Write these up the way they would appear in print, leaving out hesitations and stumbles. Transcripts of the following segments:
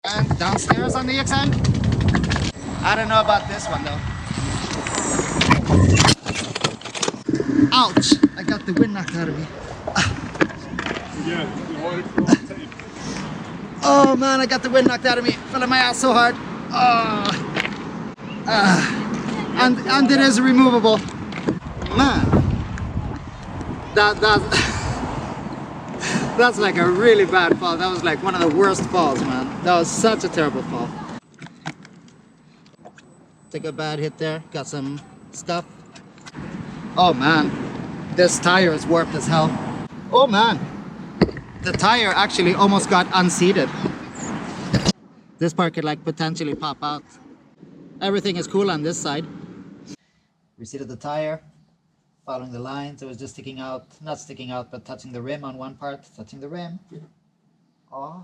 And downstairs on the EXN. I don't know about this one though. Ouch! I got the wind knocked out of me. Oh man, I got the wind knocked out of me. Fell in my ass so hard. And it is removable. Man, that's like a really bad fall. That was like one of the worst falls, man. That was such a terrible fall. Took a bad hit there. Got some stuff. Oh man, this tire is warped as hell. Oh man, the tire actually almost got unseated. This part could like potentially pop out. Everything is cool on this side. Reseated the tire, following the lines. It was just sticking out, not sticking out, but touching the rim on one part, touching the rim. Oh.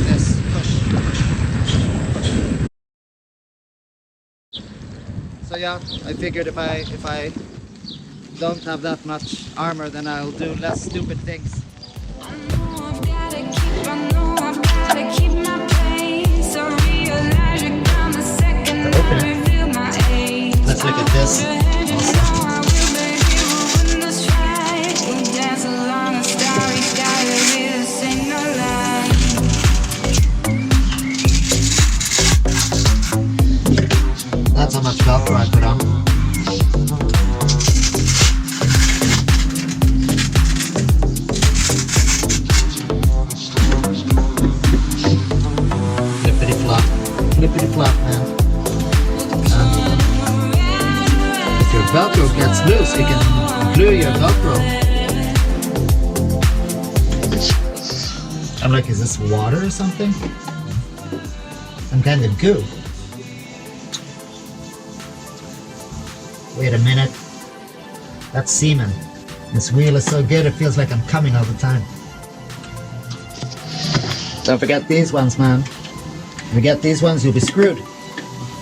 This, push. So yeah, I figured if I don't have that much armor, then I'll do less stupid things. Let's look at this also. That's how much Velcro I put on. Flippity flop, man. If your Velcro gets loose, you can glue your Velcro. I'm like, is this water or something? Some kind of goo. Wait a minute. That's semen. This wheel is so good, it feels like I'm coming all the time. Don't forget these ones, man. If you get these ones, you'll be screwed.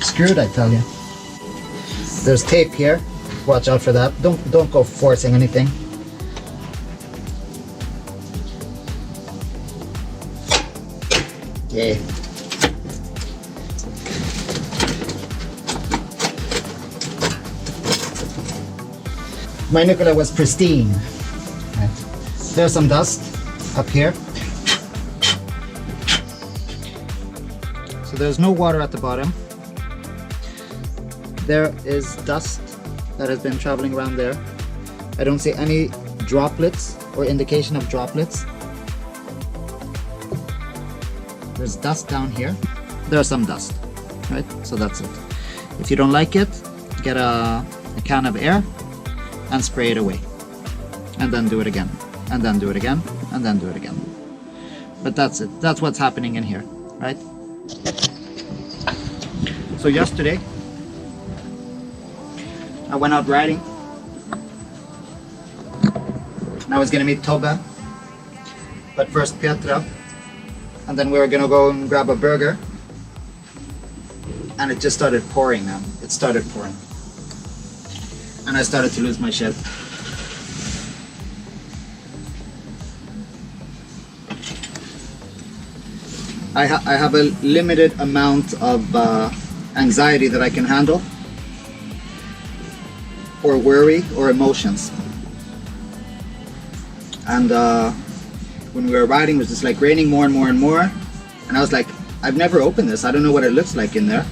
Screwed, I tell you. There's tape here. Watch out for that. Don't go forcing anything. Yeah. My Nicola was pristine. Right. There's some dust up here. So there's no water at the bottom. There is dust that has been traveling around there. I don't see any droplets or indication of droplets. There's dust down here. There's some dust, right? So that's it. If you don't like it, get a can of air and spray it away. And then do it again. And then do it again. And then do it again. But that's it. That's what's happening in here, right? So yesterday, I went out riding. And I was gonna meet Tobbe, but first Petra, and then we were gonna go and grab a burger. And it just started pouring, man. It started pouring. And I started to lose my shit. I have a limited amount of anxiety that I can handle, or worry, or emotions. And when we were riding, it was just like raining more and more and more. And I was like, I've never opened this. I don't know what it looks like in there.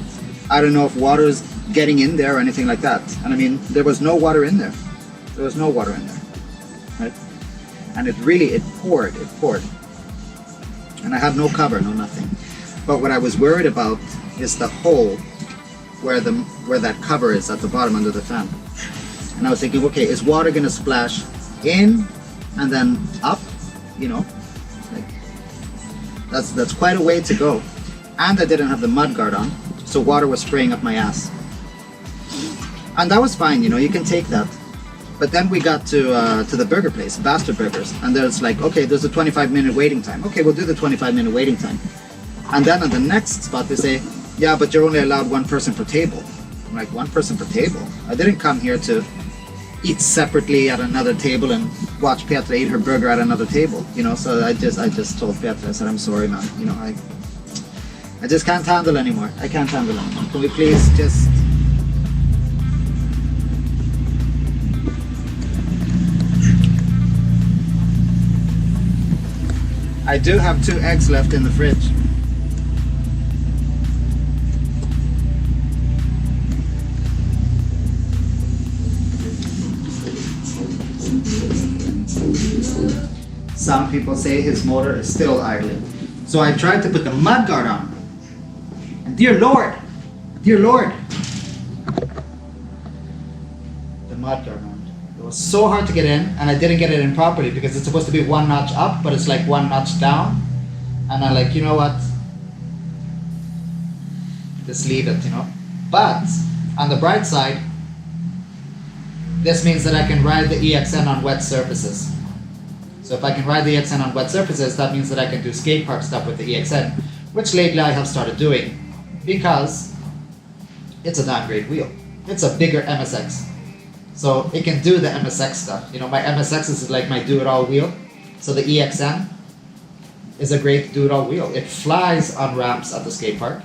I don't know if water is getting in there or anything like that. And I mean, there was no water in there. There was no water in there, right? And it poured. And I have no cover, no nothing. But what I was worried about is the hole where that cover is at the bottom under the fan. And I was thinking, okay, is water gonna splash in and then up? You know, like that's quite a way to go. And I didn't have the mud guard on, so water was spraying up my ass. And that was fine, you know, you can take that. But then we got to the burger place, Bastard Burgers, and there's like, okay, there's a 25-minute waiting time. Okay, we'll do the 25-minute waiting time. And then on the next spot they say, yeah, but you're only allowed one person per table. I'm like, one person per table? I didn't come here to eat separately at another table and watch Petra eat her burger at another table, you know. So I just told Petra, I said, I'm sorry, man, you know, I just can't handle anymore. I can't handle anymore. Can we please just... I do have 2 eggs left in the fridge. Some people say his motor is still idling. So I tried to put the mud guard on. And dear Lord, the mud guard on. It was so hard to get in, and I didn't get it in properly because it's supposed to be 1 notch up, but it's like 1 notch down. And I'm like, you know what? Just leave it, you know. But on the bright side, this means that I can ride the EXN on wet surfaces. So if I can ride the EXN on wet surfaces, that means that I can do skate park stuff with the EXN, which lately I have started doing because it's a damn great wheel. It's a bigger MSX. So it can do the MSX stuff. You know, my MSX is like my do-it-all wheel. So the EXN is a great do-it-all wheel. It flies on ramps at the skate park.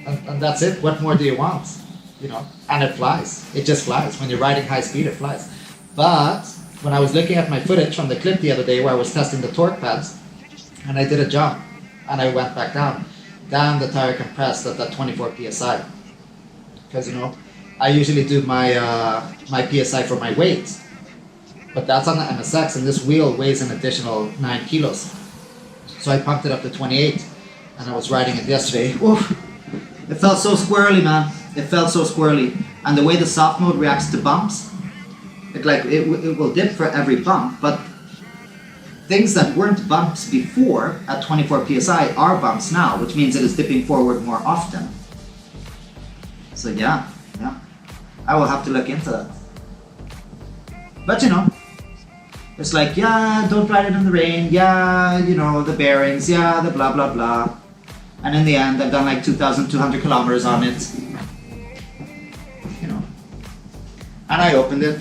And that's it. What more do you want? You know, and it flies. It just flies. When you're riding high speed, it flies. But when I was looking at my footage from the clip the other day where I was testing the torque pads, and I did a jump, and I went back down, the tire compressed at that 24 psi. Because, you know, I usually do my my PSI for my weight, but that's on the MSX, and this wheel weighs an additional 9 kilos. So I pumped it up to 28, and I was riding it yesterday. Oof. It felt so squirrely, man. It felt so squirrely. And the way the soft mode reacts to bumps, it will dip for every bump, but things that weren't bumps before at 24 psi are bumps now, which means it is dipping forward more often. So yeah, I will have to look into that. But you know, it's like, yeah, don't ride it in the rain, yeah, you know, the bearings, yeah, the blah blah blah. And in the end, I've done like 2,200 kilometers on it. You know, and I opened it.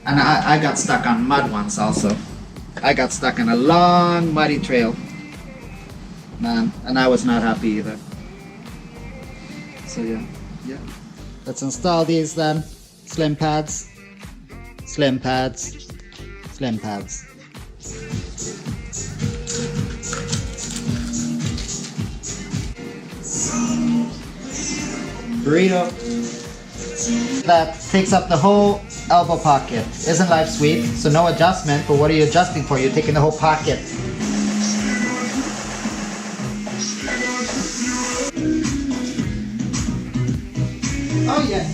And I got stuck on mud once also. I got stuck on a long muddy trail. Man, and I was not happy either. So yeah. Let's install these then. Slim pads. Burrito. That takes up the whole elbow pocket. Isn't life sweet? So no adjustment, but what are you adjusting for? You're taking the whole pocket. Oh yeah.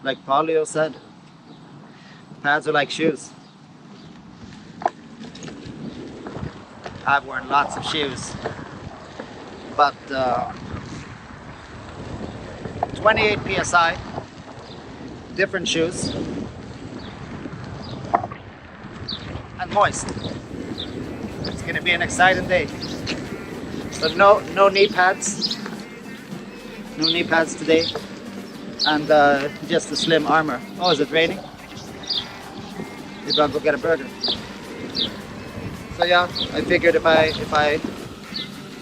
Like Paulio said, pads are like shoes. I've worn lots of shoes, but 28 psi, different shoes, and moist. It's gonna be an exciting day. But no knee pads, today, and just a slim armor. Oh, is it raining? Maybe I'll go get a burger. So yeah, I figured if I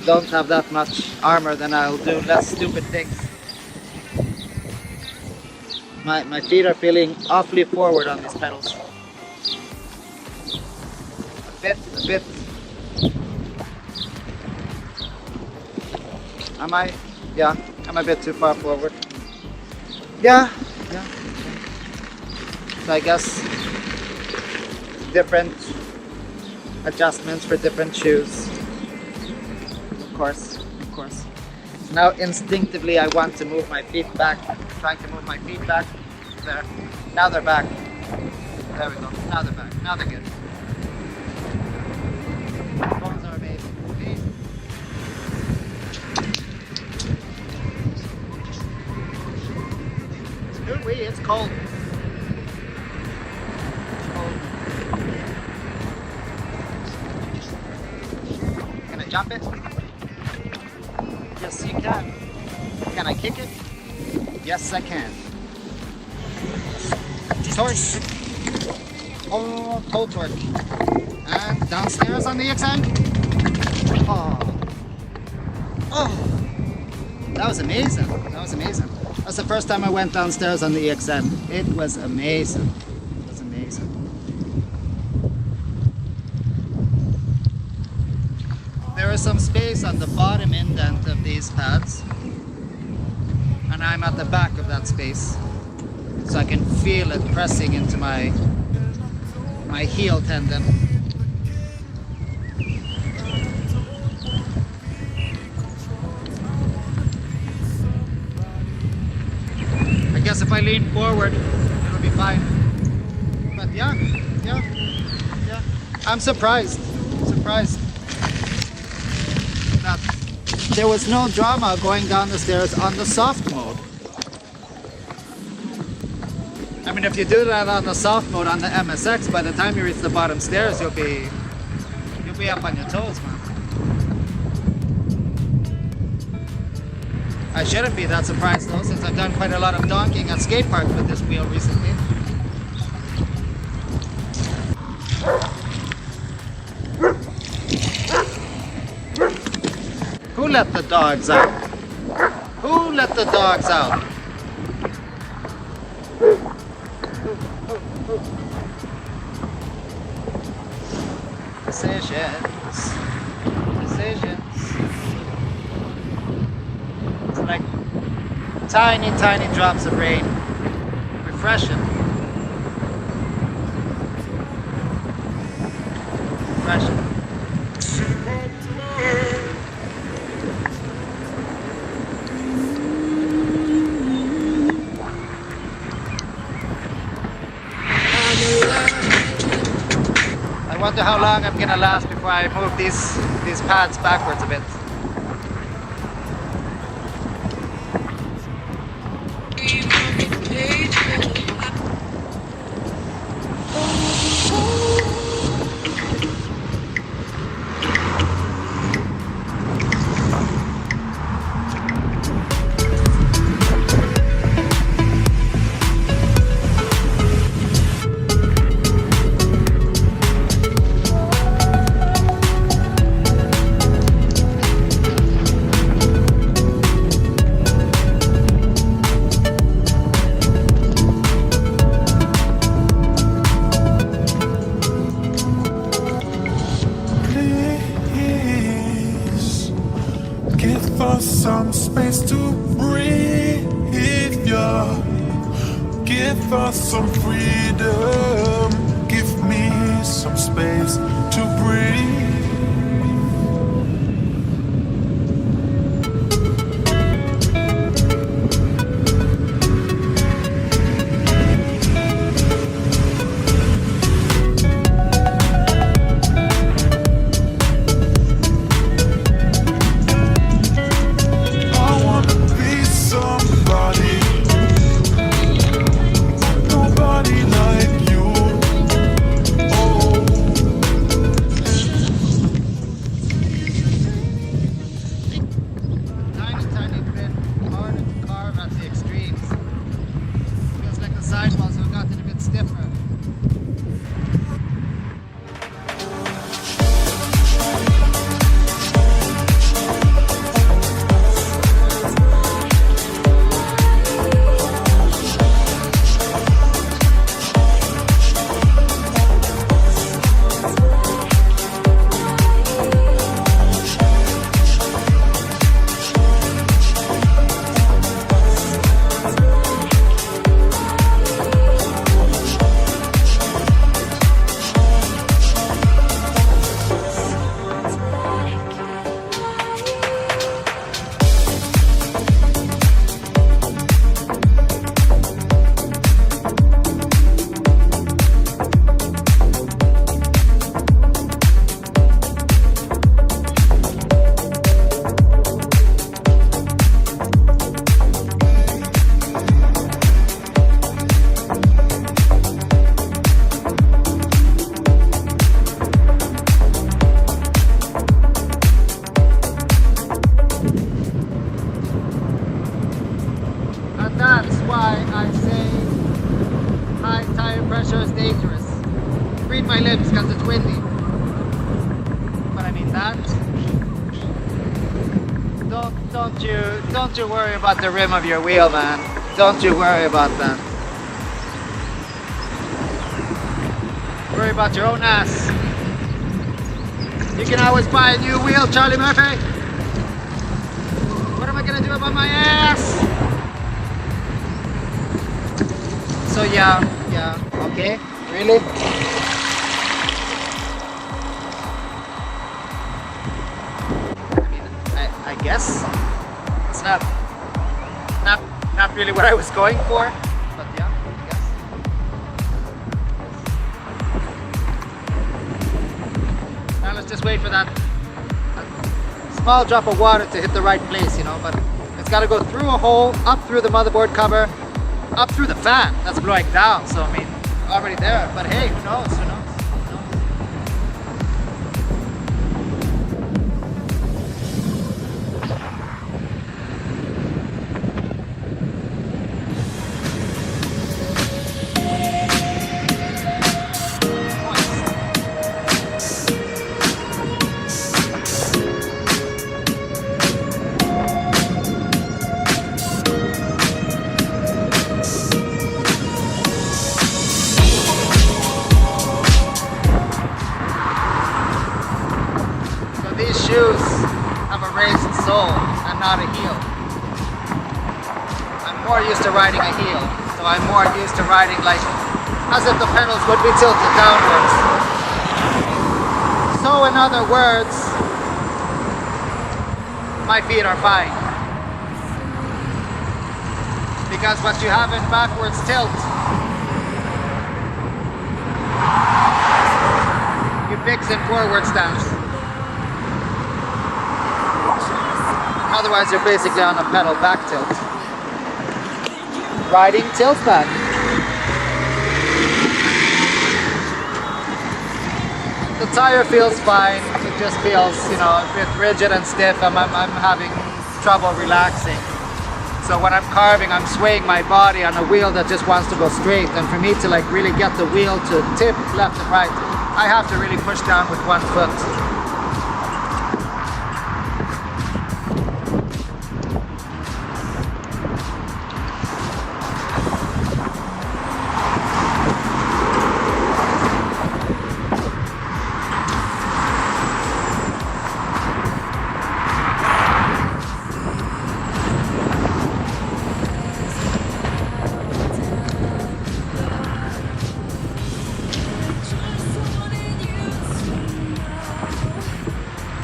don't have that much armor, then I'll do less stupid things. My feet are feeling awfully forward on these pedals. A bit. Am I? Yeah, I'm a bit too far forward. Yeah. So I guess different adjustments for different shoes. Of course. So now instinctively I want to move my feet back. I'm trying to move my feet back. There. Now they're back. There we go. Now they're back. Now they're good. Phones are amazing. It's cold. jump it? Yes, you can. Can I kick it? Yes, I can. Torque. Oh, toe torque. And downstairs on the EXN. Oh. Oh. That was amazing. That was amazing. That's the first time I went downstairs on the EXN. It was amazing. It was amazing. There is some space on the bottom indent of these pads, and I'm at the back of that space, so I can feel it pressing into my heel tendon. I guess if I lean forward, it'll be fine. But yeah. I'm surprised that there was no drama going down the stairs on the soft mode. I mean, if you do that on the soft mode on the MSX, by the time you reach the bottom stairs, you'll be up on your toes, man. I shouldn't be that surprised though, since I've done quite a lot of donking at Skatepark with this wheel recently. Who let the dogs out? Who let the dogs out? Decisions. It's like tiny drops of rain. Refreshing. I wonder how long I'm gonna last before I move these pads backwards a bit. Some space to breathe, yeah. Give us some freedom. Give me some space to breathe. Nobody scrape my lips because it's windy. But I mean that. Don't you worry about the rim of your wheel, man. Don't you worry about that. Worry about your own ass. You can always buy a new wheel, Charlie Murphy. What am I gonna do about my ass? So yeah, okay, really? I guess it's not really what I was going for, but yeah, I guess. Now let's just wait for that small drop of water to hit the right place, you know, but it's got to go through a hole, up through the motherboard cover, up through the fan that's blowing down. So I mean, already there, but hey, who knows, who knows? These shoes have a raised sole and not a heel. I'm more used to riding a heel, so I'm more used to riding like as if the pedals would be tilted downwards. So in other words, my feet are fine. Because what you have in backwards tilt, you fix in forward stance. Otherwise, you're basically on a pedal back tilt. Riding tilt back. The tire feels fine. It just feels, you know, a bit rigid and stiff. I'm having trouble relaxing. So when I'm carving, I'm swaying my body on a wheel that just wants to go straight. And for me to like really get the wheel to tip left and right, I have to really push down with one foot.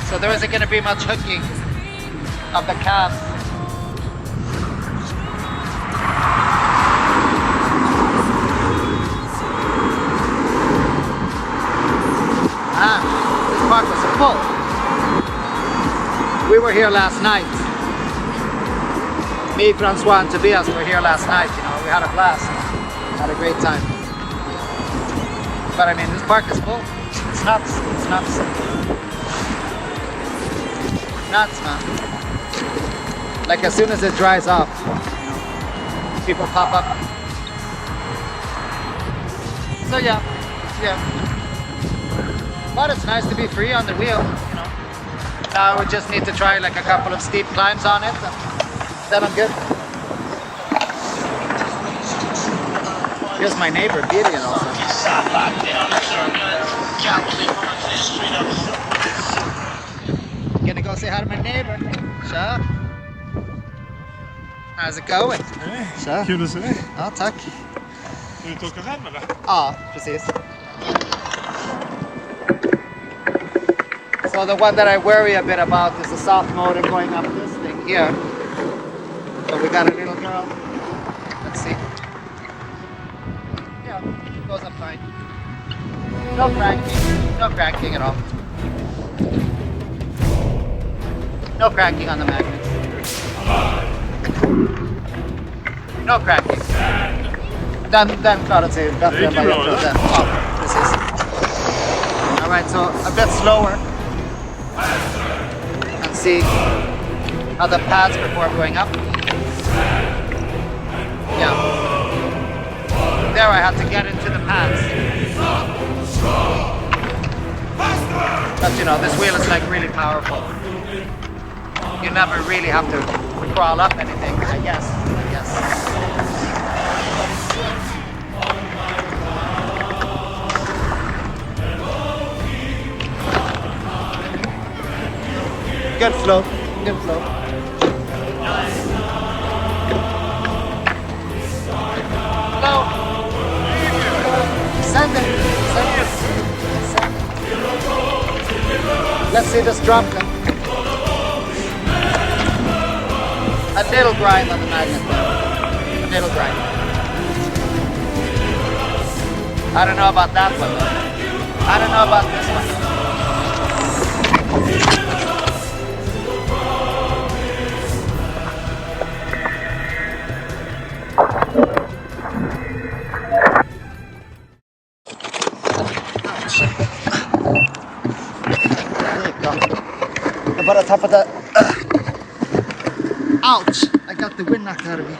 So there isn't going to be much hooking of the cam. This park was full. We were here last night. Me, Francois, and Tobias were here last night. You know, we had a blast. Had a great time. But I mean, this park is full. It's nuts. It's nuts. Nuts, man. Like as soon as it dries up, people pop up. So yeah. But it's nice to be free on the wheel, you know. Now we just need to try like a couple of steep climbs on it, and then I'm good. Here's my neighbor, Gideon, also. Gonna go say hi to my neighbor. Tja. How's it going? Hej, Tja. kul att se dig. Ja, tack. Är du ute och åker själv eller? Ja, precis. So the one that I worry a bit about is the soft motor going up this thing here. But we got a little girl. Let's see. Yeah, it goes up fine. No cranking. No cranking at all. No cranking on the magnets. No cranking. Den klarar sig bättre än vad jag trodde. Ja, precis. Alright, so a bit slower. And see how the pads perform going up. Yeah. There I had to get into the pads. you know, this wheel is like really powerful. You never really have to crawl up anything, I guess. Good flow, good flow. Hello. Send it. Let's see this drop now. A little grind on the magnet there. A little grind. I don't know about that one though. I don't know about this one. About on top of that. Ouch! I got the wind knocked out of me.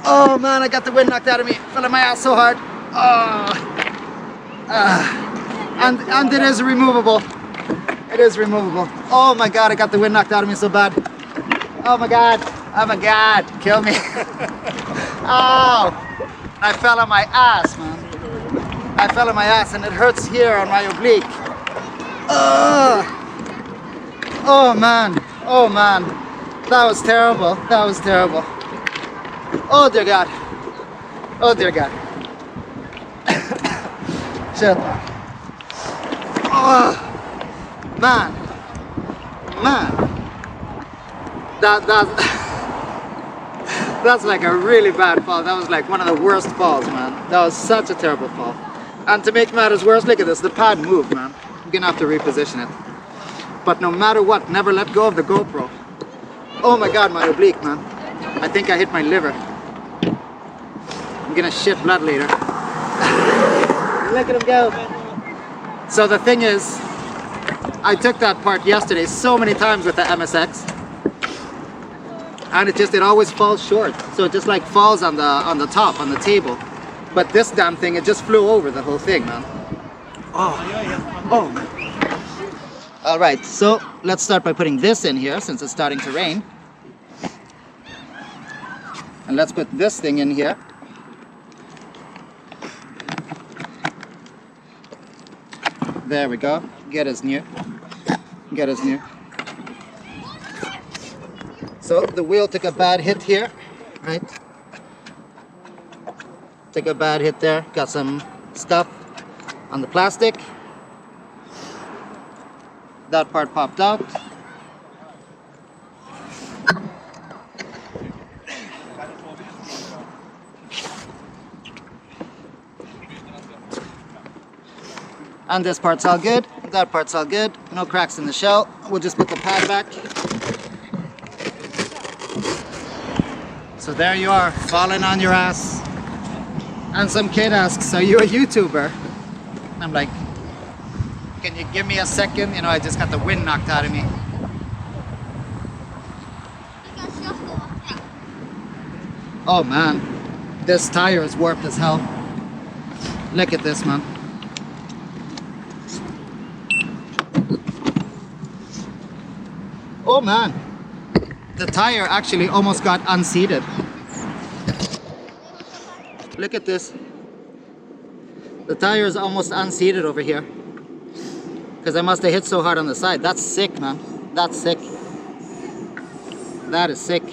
Oh man, I got the wind knocked out of me. Fell on my ass so hard. And it is removable. It is removable. Oh my god, I got the wind knocked out of me so bad. Oh my god. Oh my god. Kill me. Oh! I fell on my ass, man. I fell on my ass and it hurts here on my oblique. Oh man, oh man. That was terrible, that was terrible. Oh dear God. Oh dear God. Shit. Oh, man. That's like a really bad fall. That was like one of the worst falls, man. That was such a terrible fall. And to make matters worse, look at this, the pad moved, man. I'm gonna have to reposition it. But no matter what, never let go of the GoPro. Oh my god, my oblique, man. I think I hit my liver. I'm gonna shit blood later. Look at him go. So the thing is, I took that part yesterday so many times with the MSX. And it always falls short. So it just like falls on the top, on the table. But this damn thing, it just flew over the whole thing, man. Oh. Alright, so let's start by putting this in here since it's starting to rain. And let's put this thing in here. There we go. Get as new. Get as new. So the wheel took a bad hit here, right? Took a bad hit there. Got some stuff on the plastic. That part popped out. And this part's all good. That part's all good. No cracks in the shell. We'll just put the pad back. So there you are, falling on your ass. And some kid asks, are you a YouTuber? And I'm like, can you give me a second? You know, I just got the wind knocked out of me. Oh man, this tire is warped as hell. Look at this, man. Oh man, the tire actually almost got unseated. Look at this. The tire is almost unseated over here. Because I must have hit so hard on the side. That's sick, man. That's sick. That is sick.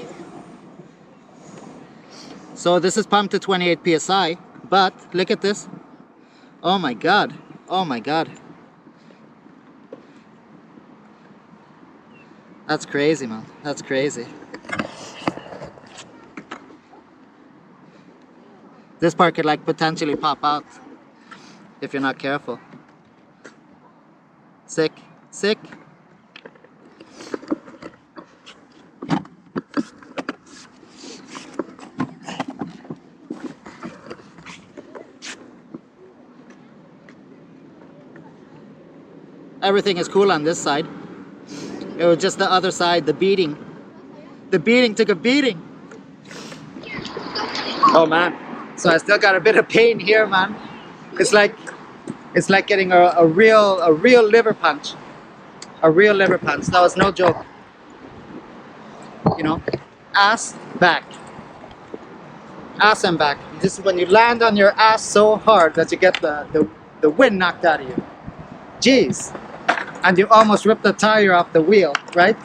So this is pumped to 28 psi, but look at this. Oh my god. Oh my god. That's crazy, man. That's crazy. This part could like potentially pop out if you're not careful. Sick. Sick. Everything is cool on this side. It was just the other side, the beating. The beating took a beating. Oh man. So I still got a bit of pain here, man. It's like It's like getting a real liver punch. A real liver punch. That was no joke. You know, ass back. Ass and back. This is when you land on your ass so hard that you get the wind knocked out of you. Jeez. And you almost ripped the tire off the wheel, right?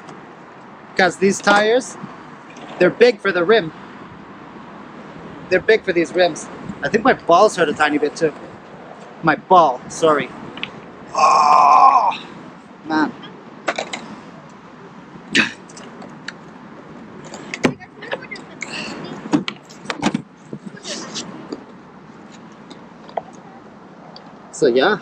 Because these tires, they're big for the rim. They're big for these rims. I think my balls hurt a tiny bit too. My ball, sorry. Oh, man. So yeah,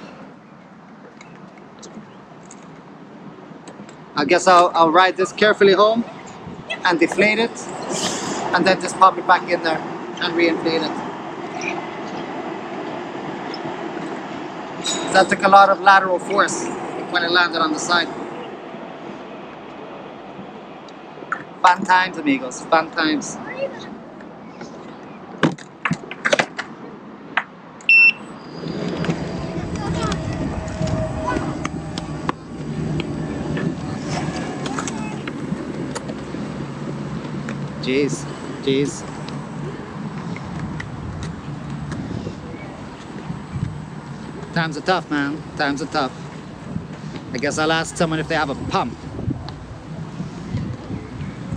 I guess I'll ride this carefully home and deflate it and then just pop it back in there and re-inflate it. That took a lot of lateral force when it landed on the side. Fun times, amigos, fun times. Jeez, jeez. Times are tough, man. Times are tough. I guess I'll ask someone if they have a pump.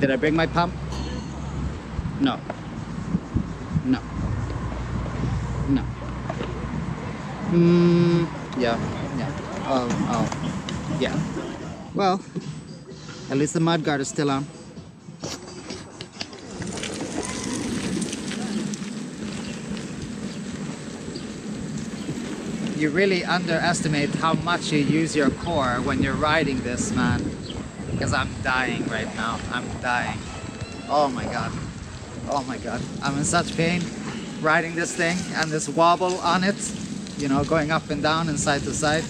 Did I bring my pump? No. No. No. Yeah. Oh. Yeah. Well, at least the mud guard is still on. You really underestimate how much you use your core when you're riding this, man. Because I'm dying right now. I'm dying. Oh my god. Oh my god. I'm in such pain riding this thing and this wobble on it. You know, going up and down and side to side.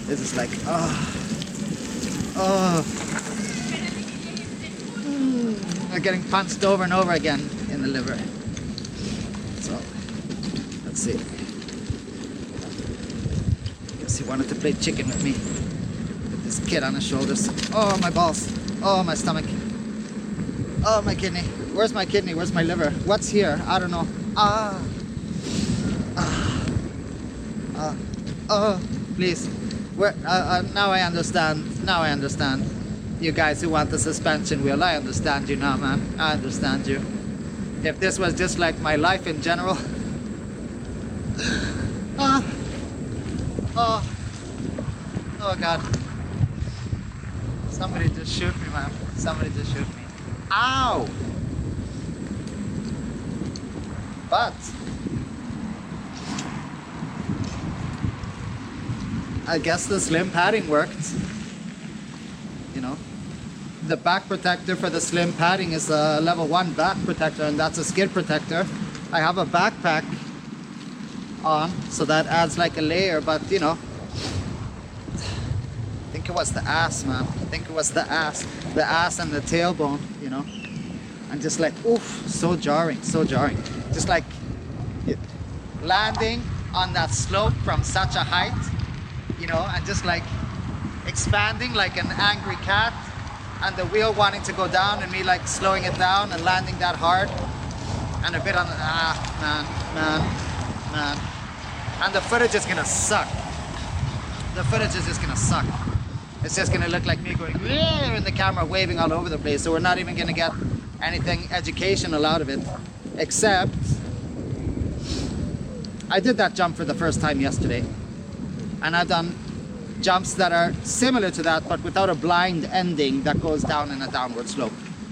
This is like, I'm getting punched over and over again in the liver. So, let's see. He wanted to play chicken with me, with this kid on his shoulders. Oh, my balls. Oh, my stomach. Oh, my kidney. Where's my kidney? Where's my liver? What's here? I don't know. Please. Where? Now I understand. Now I understand. You guys who want the suspension wheel, I understand you now, man. I understand you. If this was just like my life in general. Oh god. Somebody just shoot me, man. Somebody just shoot me. Ow! But I guess the slim padding worked. You know, the back protector for the slim padding is a level 1 back protector, and that's a skid protector. I have a backpack on, so that adds like a layer, but you know, I think it was the ass, man. I think it was the ass and the tailbone, you know, and just like, oof, so jarring, so jarring. Just like landing on that slope from such a height, you know, and just like expanding like an angry cat, and the wheel wanting to go down and me like slowing it down and landing that hard, and a bit on the, man. And the footage is gonna suck. The footage is just gonna suck. It's just gonna look like me going in the camera, waving all over the place, so we're not even gonna get anything educational out of it. Except, I did that jump for the first time yesterday. And I've done jumps that are similar to that, but without a blind ending that goes down in a downward slope.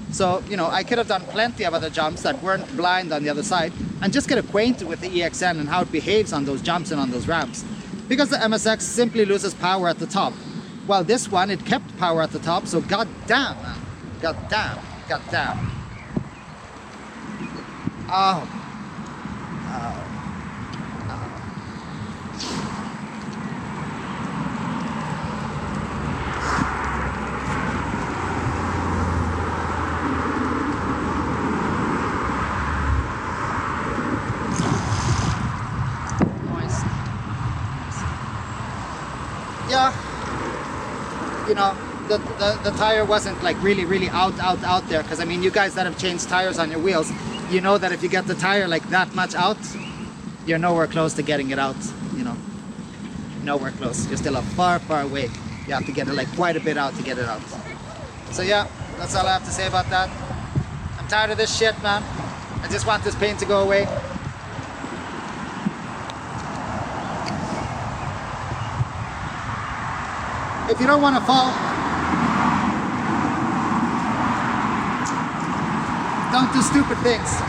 So, you know, I could have done plenty of other jumps that weren't blind on the other side and just get acquainted with the EXN and how it behaves on those jumps and on those ramps. Because the MSX simply loses power at the top. While this one, it kept power at the top, so goddamn, man. Goddamn. Oh. yeah, you know, the tire wasn't like really out there, because I mean, you guys that have changed tires on your wheels, you know that if you get the tire like that much out, you're nowhere close to getting it out, you know, nowhere close. You're still a far away. You have to get it like quite a bit out to get it out. So yeah, that's all I have to say about that. I'm tired of this shit, man. I just want this pain to go away. If you don't want to fall, don't do stupid things.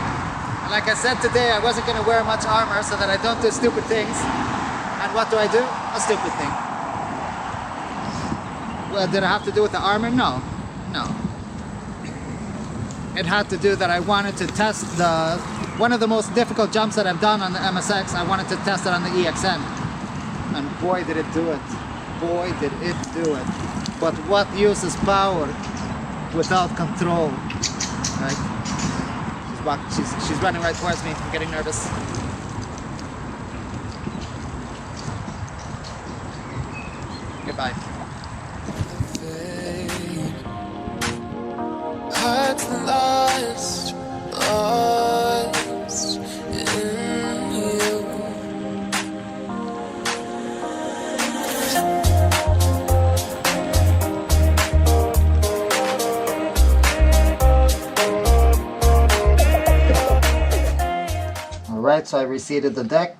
And like I said today, I wasn't going to wear much armor so that I don't do stupid things. And what do? A stupid thing. Well, did it have to do with the armor? No. It had to do that I wanted to test one of the most difficult jumps that I've done on the MSX. I wanted to test it on the EXN. And boy, did it do it. Boy, did it do it. But what use is power without control? Right? She's running right towards me. I'm getting nervous. Goodbye. Hearts lost in you. Alright, so I reseated the deck.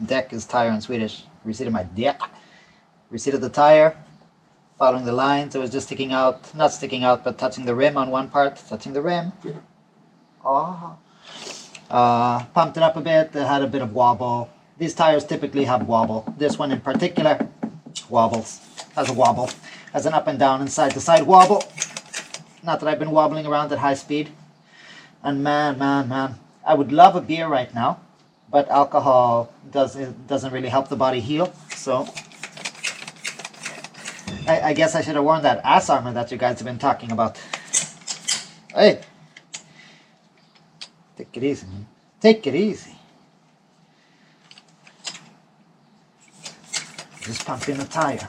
Deck is tire in Swedish. Reseated my deck. Reseated the tire. Following the lines, it was just sticking out, not sticking out, but touching the rim on one part, touching the rim. Oh. Pumped it up a bit, it had a bit of wobble. These tires typically have wobble. This one in particular wobbles, has a wobble, has an up and down and side to side wobble. Not that I've been wobbling around at high speed. And man, I would love a beer right now, but alcohol doesn't really help the body heal, so I guess I should have worn that ass armor that you guys have been talking about. Hey! Take it easy, man. Take it easy. Just pump in the tire.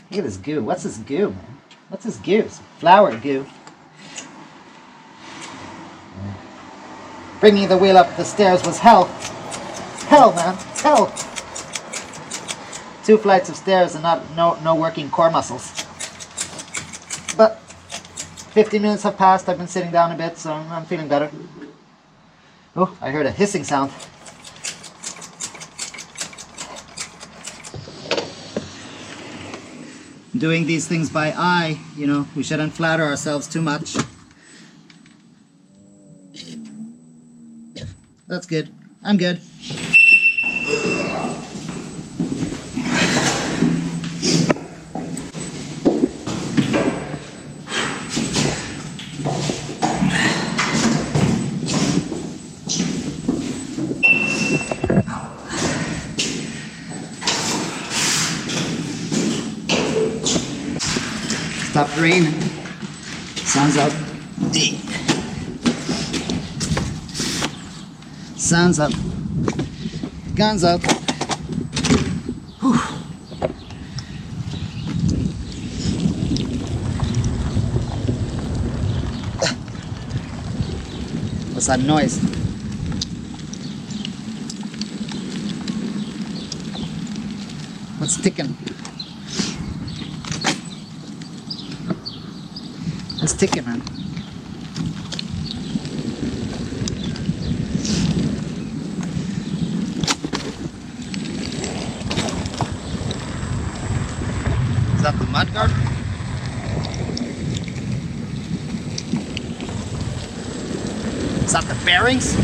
Look at this goo. What's this goo, man? What's this goo? Some flour goo. Bringing the wheel up the stairs was hell. Hell, man. Hell. 2 flights of stairs and no working core muscles. But 15 minutes have passed. I've been sitting down a bit, so I'm feeling better. Oh, I heard a hissing sound. Doing these things by eye, you know, we shouldn't flatter ourselves too much. That's good. I'm good. Stopped raining. Sun's out. Sun's up. Guns up. Whew. What's that noise? What's ticking? It's ticking, man. Is that the mud guard? Is that the bearings?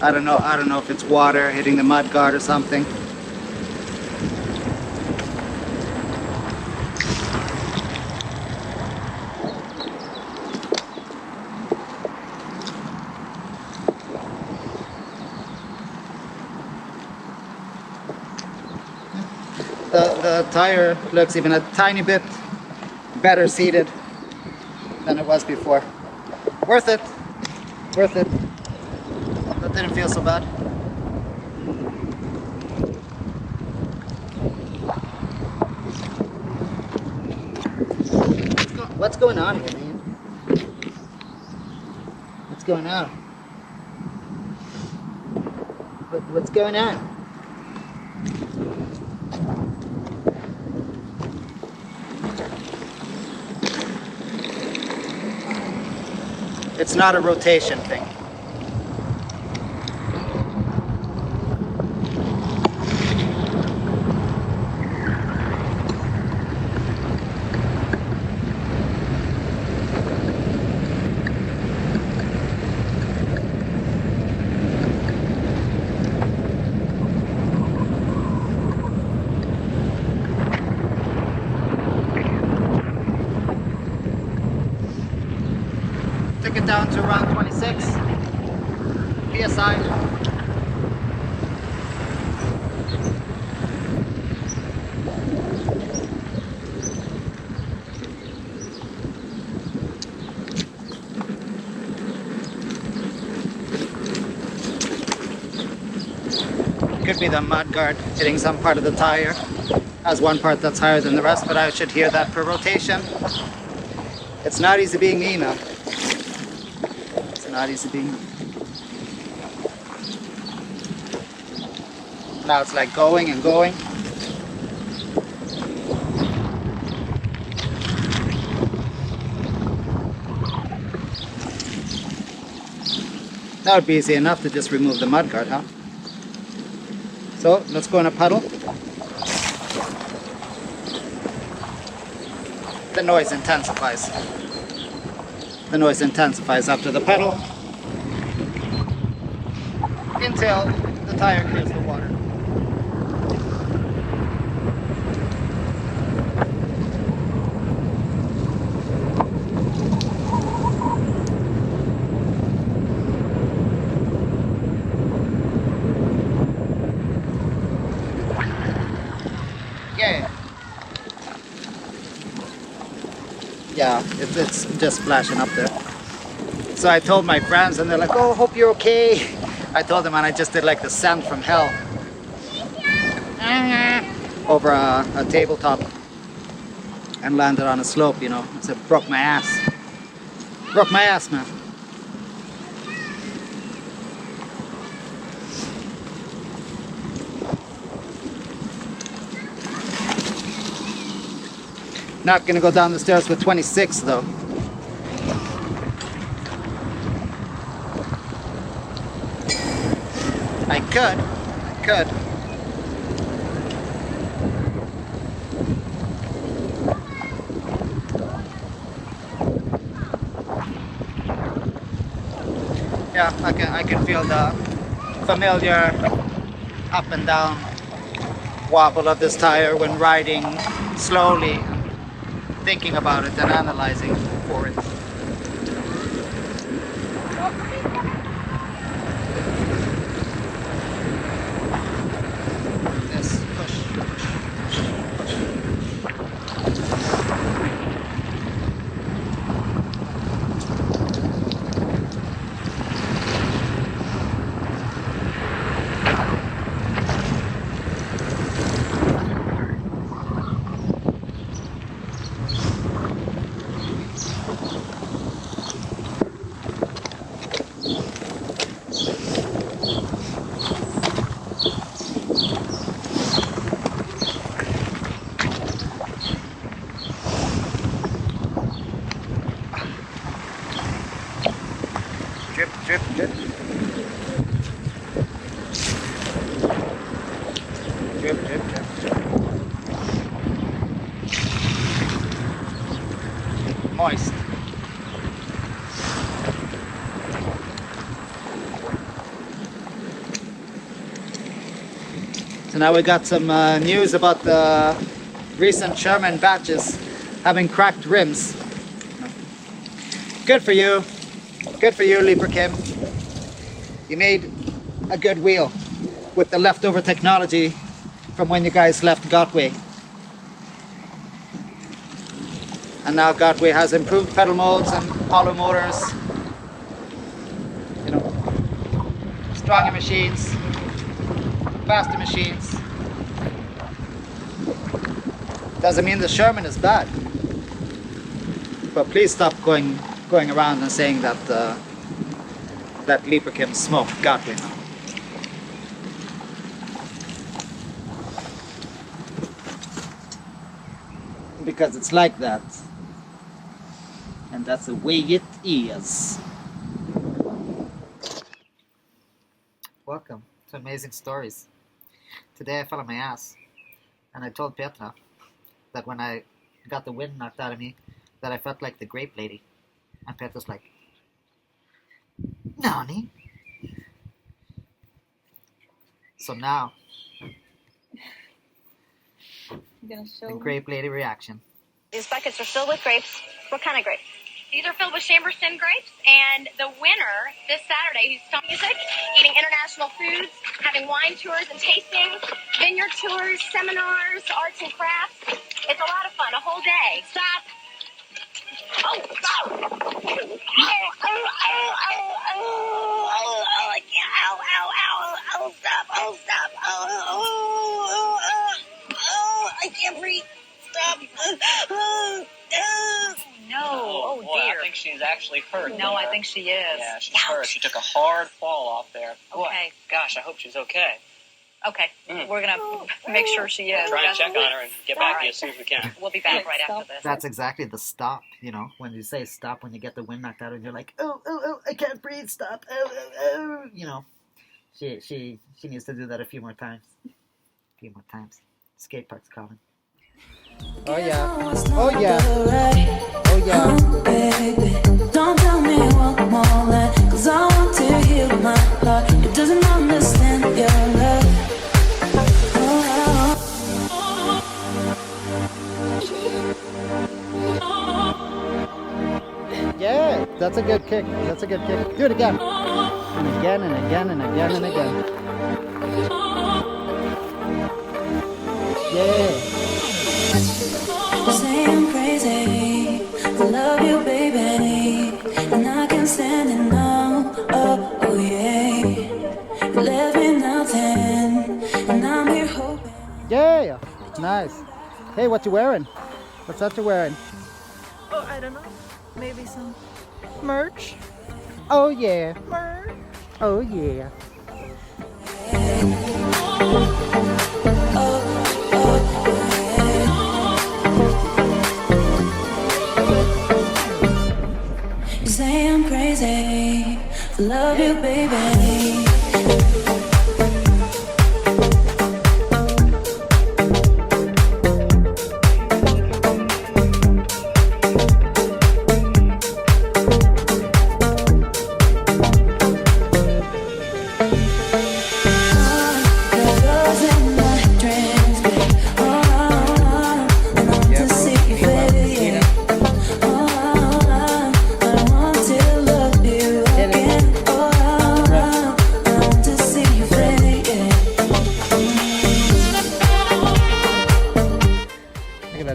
I don't know if it's water hitting the mud guard or something. The tire looks even a tiny bit better seated than it was before. Worth it. Worth it. That didn't feel so bad. What's going on here, man? What's going on? What's going on? It's not a rotation thing. Took it down to around 26 psi. Could be the mud guard hitting some part of the tire. Has one part that's higher than the rest, but I should hear that per rotation. It's not easy being me now. Not easy being. Now it's like going and going. That would be easy enough to just remove the mud guard, huh? So let's go in a puddle. The noise intensifies. The noise intensifies after the pedal until the tire clears the water. Yeah, it's just splashing up there. So I told my friends and they're like, oh, hope you're okay. I told them, and I just did like the sand from hell over a tabletop and landed on a slope, you know. So it broke my ass. Broke my ass, man. Not gonna go down the stairs with 26 though. I could. Yeah, I can feel the familiar up and down wobble of this tire when riding slowly, thinking about it and analyzing for it. This push. Drip, drip, drip. Drip, drip, drip, drip. Moist. So now we got some news about the recent Sherman batches having cracked rims. Good for you. Good for you, Leaper Kim. You made a good wheel with the leftover technology from when you guys left Gotway. And now Godway has improved pedal molds and hollow motors. You know, stronger machines, faster machines. Doesn't mean the Sherman is bad. But please stop going around and saying that that Leaper can smoke Godway now. Because it's like that. And that's the way it is. Welcome to Amazing Stories. Today I fell on my ass. And I told Petra that when I got the wind knocked out of me, that I felt like the grape lady. And Petra's like, Nani? So now, the grape lady reaction. These buckets are filled with grapes. What kind of grapes? These are filled with Chamberston grapes, and the winner this Saturday, who's selling music, eating international foods, having wine tours and tasting, vineyard tours, seminars, arts and crafts. It's a lot of fun, a whole day. Stop. Oh, stop. Oh, I can't. Oh, stop. Oh, I can't breathe. Stop. No. Oh, boy, dear. I think she's actually hurt. No, I think she is. Yeah, she's hurt. She took a hard fall off there. Boy, Okay. gosh, I hope she's okay. Okay. We're going to make sure she is. Try and check on her and get back to you as soon as we can. We'll be back right after this. That's exactly the stop, you know, when you say stop when you get the wind knocked out and you're like, oh, I can't breathe, stop, oh, you know. She needs to do that a few more times. Skatepark's calling. Oh yeah. Oh yeah. Oh yeah. Baby, don't tell me one more lie, 'cause I want to heal my heart. It doesn't understand your love. Yeah, that's a good kick. That's a good kick. Do it again. And again and again and again and again. Yeah. Say I'm crazy, I love you, baby, and I can't stand it now. Oh yeah, you left me nothing, and I'm here hoping. Yeah. Nice. Hey, what you wearing? What's that you're wearing? Oh, I don't know. Maybe some merch. Oh yeah. Merch. Oh yeah. You say I'm crazy, I love you, baby.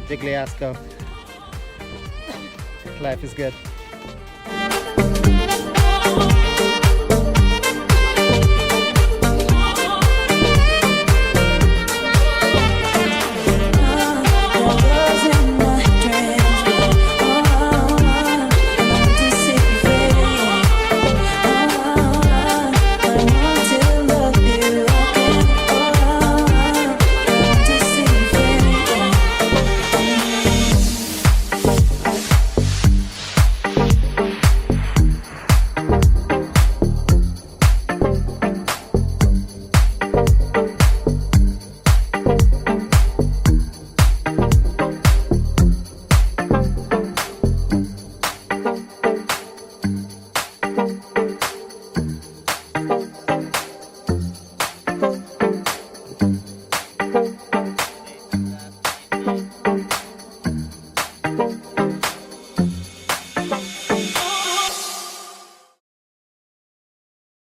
Jiggly ass go. Life is good.